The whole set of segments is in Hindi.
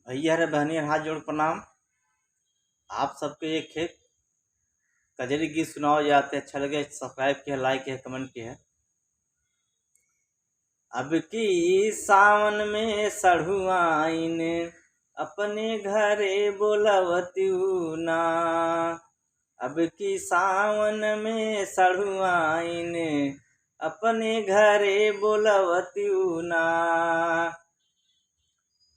भैया रे बहनी हाथ जोड़ प्रणाम। आप सबके एक है कजरी गीत सुनाओ जाते अच्छा लगे, सब्सक्राइब किया, लाइक किया, कमेंट किया। अब की सावन में सढ़ुआइन अपने घरे बोलवत्यू ना। अब की सावन में सढ़ुआइन अपने घरे बोलवत्यू ना।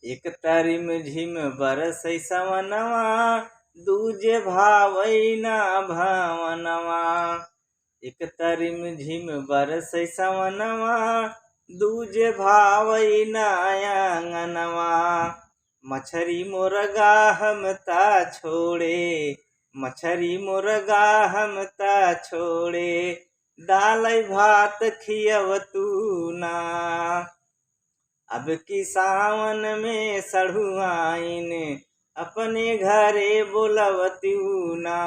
एक तरिम झिम बरसै सवनवा, दूजे भावैना भावनवा। एक तरिम झिम बरसै सवनवा, दूजे भावैना आंगनवा। मछरी मुर्गा हमता छोड़े, मछरी मुर्गा हमता छोड़े, दालै भात खियवतू ना। अब की सावन में सढ़ुआइन अपने घरे बोलवत्यू ना।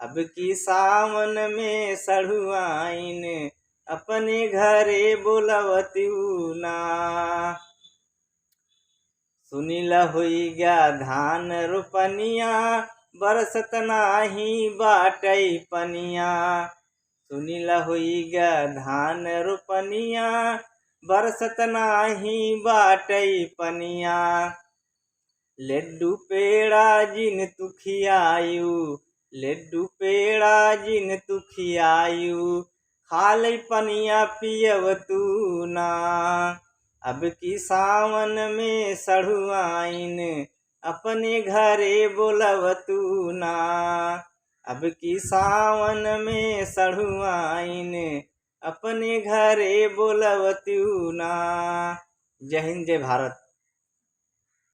अब की सावन में सढ़ुआइन अपने घरे बोलवत्यू ना। सुनील होई गया धान रोपनिया, बरसत नाही बाटै पनिया। सुनील होई गया धान रोपनिया, बरसत नाही बाटै पनिया। लड्डू पेड़ा जिन तू खियायू, लड्डू पेड़ा जिन तू खियायू, खालै पनिया पियवतू ना। अब की सावन में सढ़ुआइन अपने घरे बोलवतू ना। अब की सावन में सढ़ुआइन अपने घरे बोलवत्यू ना। जय हिंद, जय भारत।